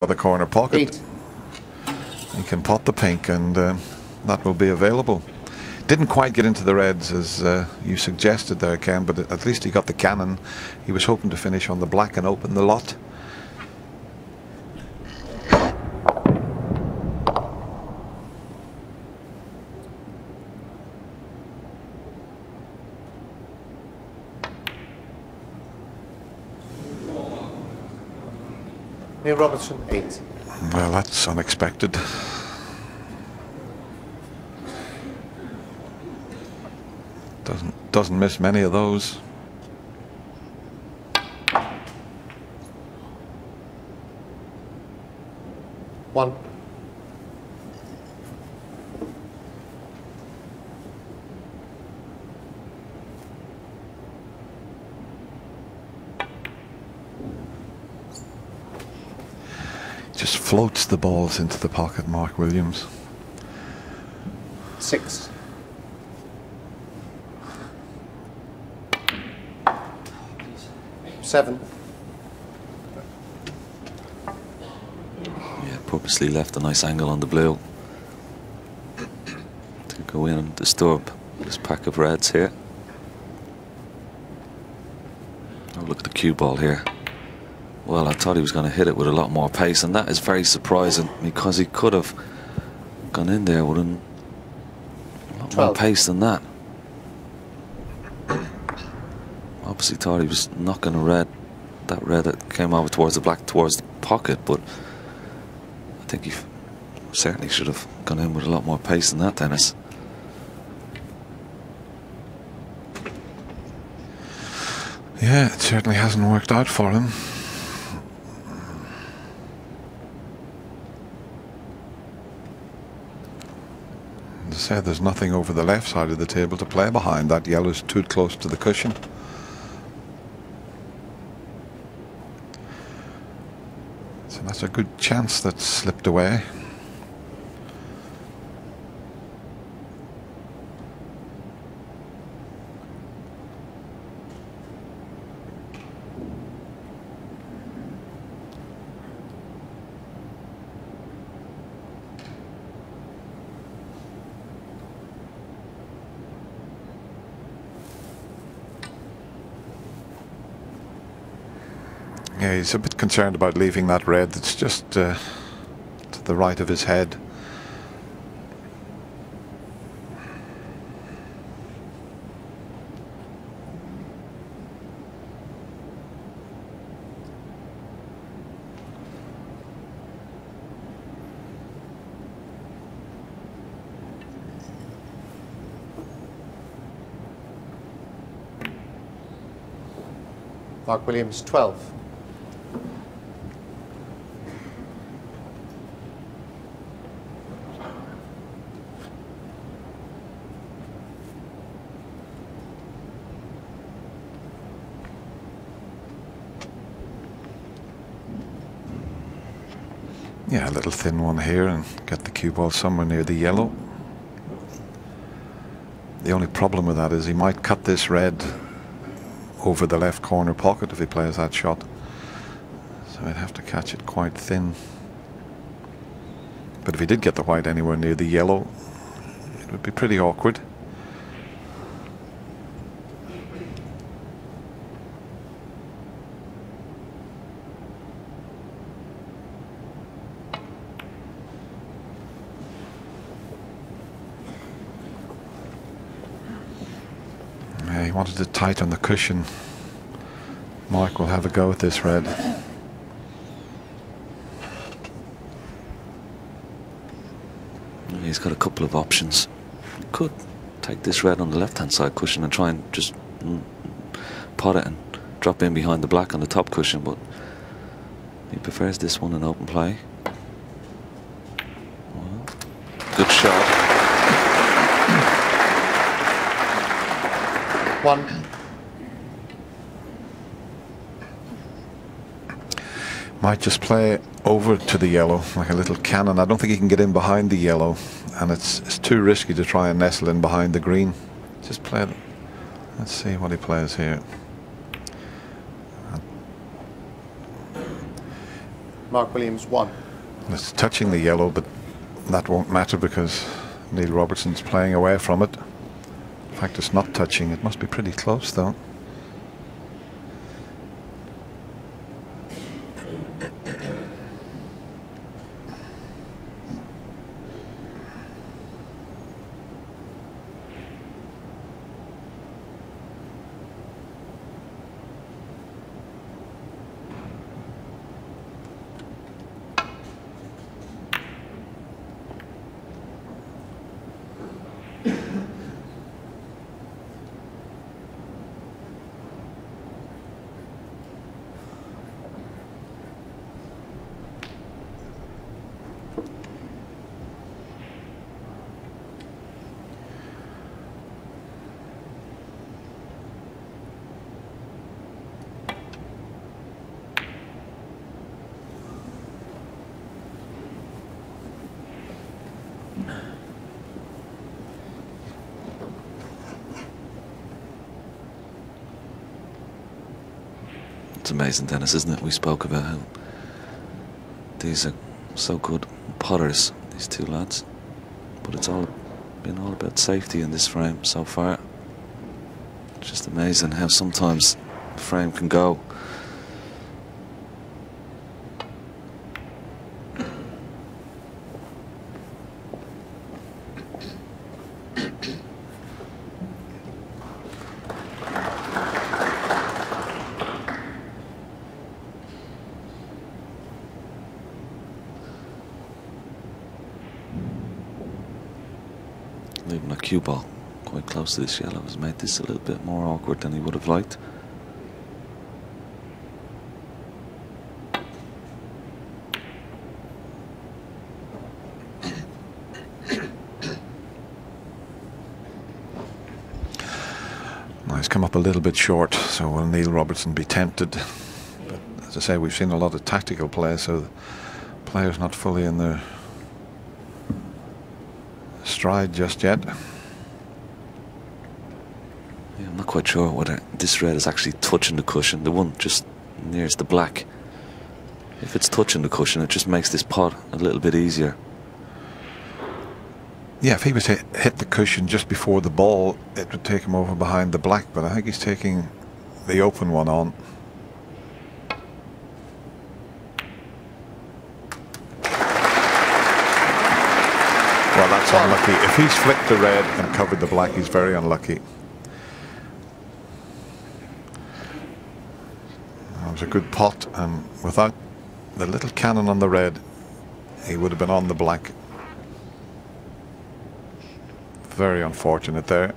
the corner pocket. 8. He can pot the pink, and that will be available. Didn't quite get into the reds as you suggested there, Ken, but at least he got the cannon. He was hoping to finish on the black and open the lot. Neil Robertson, 8. Well, that's unexpected. Doesn't miss many of those. One. Just floats the balls into the pocket, Mark Williams. 6. Seven. Yeah, purposely left a nice angle on the blue to go in and disturb this pack of reds here. Oh, look at the cue ball here. Well, I thought he was going to hit it with a lot more pace, and that is very surprising because he could have gone in there with a lot 12. more pace than that. Obviously thought he was knocking a red, that red that came over towards the black, towards the pocket, but I think he certainly should have gone in with a lot more pace than that, Dennis. Yeah, it certainly hasn't worked out for him. As I said, there's nothing over the left side of the table to play behind. That yellow's too close to the cushion. So that's a good chance that slipped away. Yeah, he's a bit concerned about leaving that red that's just to the right of his head. Mark Williams, 12. Yeah, a little thin one here and get the cue ball somewhere near the yellow. The only problem with that is he might cut this red over the left corner pocket if he plays that shot. So I'd have to catch it quite thin. But if he did get the white anywhere near the yellow, it would be pretty awkward. He wanted it tight on the cushion. Mark will have a go at this red. He's got a couple of options. He could take this red on the left hand side cushion and try and just pot it and drop in behind the black on the top cushion, but he prefers this one in open play. Well, good shot. 1. Might just play over to the yellow like a little cannon. I don't think he can get in behind the yellow, and it's too risky to try and nestle in behind the green. Just play it. Let's see what he plays here. Mark Williams 1. It's touching the yellow, but that won't matter because Neil Robertson's playing away from it. In fact, it's not touching. It must be pretty close, though. It's amazing, Dennis, isn't it? We spoke about how these are so good putters, these two lads, but it's all been all about safety in this frame so far. It's just amazing how sometimes the frame can go. Leaving a cue ball quite close to this yellow has made this a little bit more awkward than he would have liked. Now he's come up a little bit short, so will Neil Robertson be tempted? But as I say, we've seen a lot of tactical play, so the players not fully in their stride just yet. Yeah, I'm not quite sure whether this red is actually touching the cushion, the one just nearest the black. If it's touching the cushion, it just makes this pot a little bit easier. Yeah, if he was to hit the cushion just before the ball, it would take him over behind the black, but I think he's taking the open one on. Well, that's unlucky. If he's flicked the red and covered the black, he's very unlucky. That was a good pot, and without the little cannon on the red, he would have been on the black. Very unfortunate there.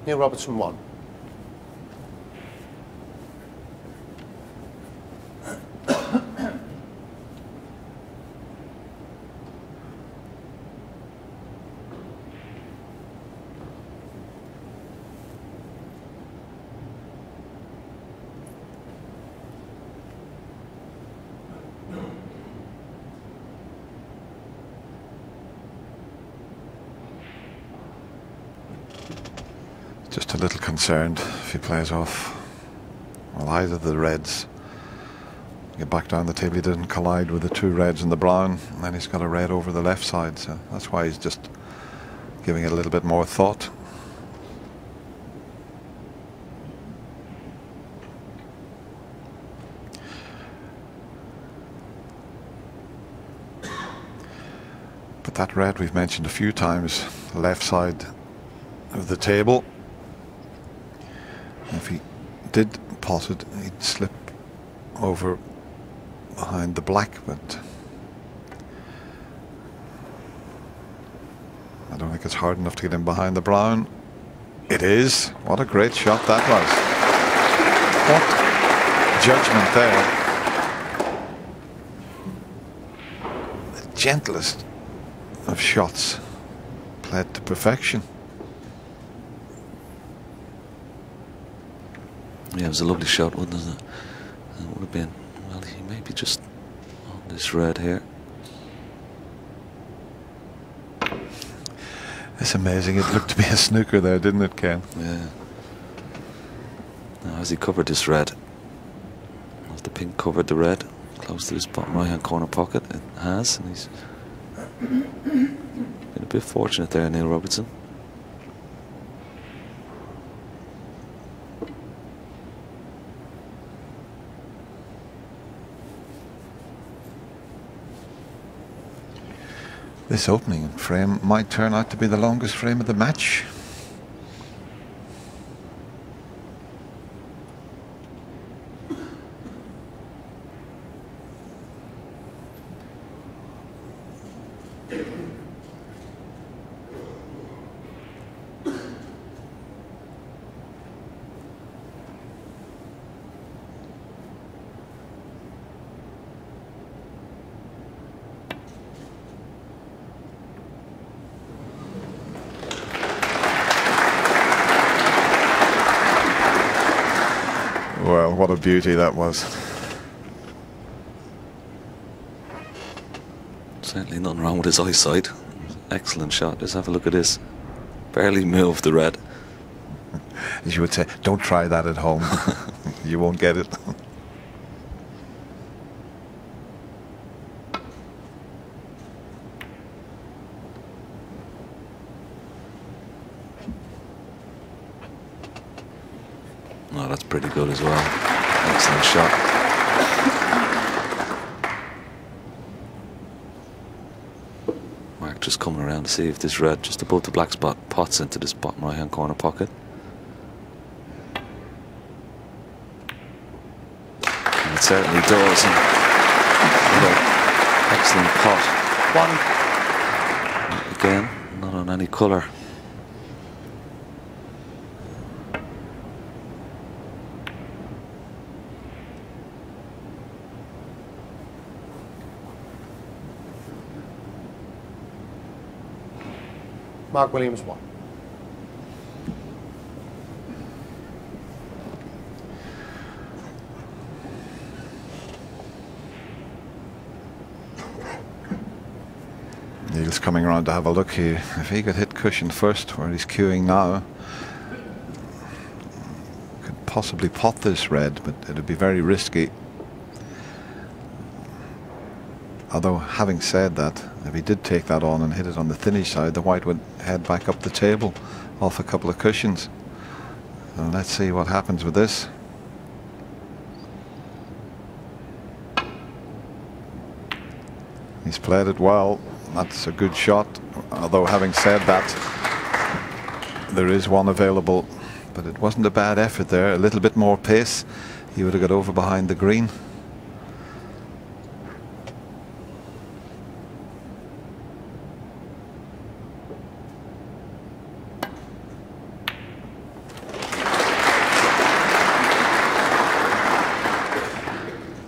Neil Robertson 1. Just a little concerned if he plays off, well, either of the reds. Get back down the table, he doesn't collide with the two reds and the brown, and then he's got a red over the left side, so that's why he's just giving it a little bit more thought. But that red we've mentioned a few times, the left side of the table. If he did pot it, he'd slip over behind the black, but I don't think it's hard enough to get him behind the brown. It is. What a great shot that was. What judgment there. The gentlest of shots, played to perfection. Yeah, it was a lovely shot, wasn't it? It would have been, well, he may be just on this red here. It's amazing. It looked to be a snooker there, didn't it, Ken? Yeah. Now, has he covered this red? Has the pink covered the red? Close to his bottom right-hand corner pocket? It has, and he's been a bit fortunate there, Neil Robertson. This opening frame might turn out to be the longest frame of the match. Well, what a beauty that was. Certainly nothing wrong with his eyesight. Excellent shot. Just have a look at this. Barely moved the red. As you would say, don't try that at home. You won't get it. Oh, that's pretty good as well. Excellent shot. Mark just coming around to see if this red just above the black spot pots into this bottom right hand corner pocket. And it certainly does. And excellent pot. One. Again, not on any colour. Mark Williams, 1. Neil's coming around to have a look here. If he could hit cushion first, where he's queuing now, could possibly pot this red, but it'd be very risky. Although, having said that, if he did take that on and hit it on the thinnish side, the white would head back up the table off a couple of cushions. So let's see what happens with this. He's played it well. That's a good shot. Although, having said that, there is one available, but it wasn't a bad effort there. A little bit more pace, he would have got over behind the green.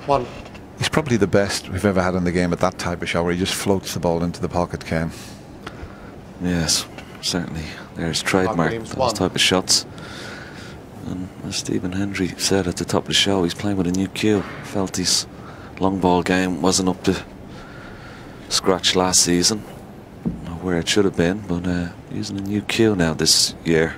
One. He's probably the best we've ever had in the game at that type of shot, where he just floats the ball into the pocket, Ken. Yes, certainly. There's trademark, those type of shots. And as Stephen Hendry said at the top of the show, he's playing with a new cue. Felt his long ball game wasn't up to scratch last season, or where it should have been, but using a new cue now this year.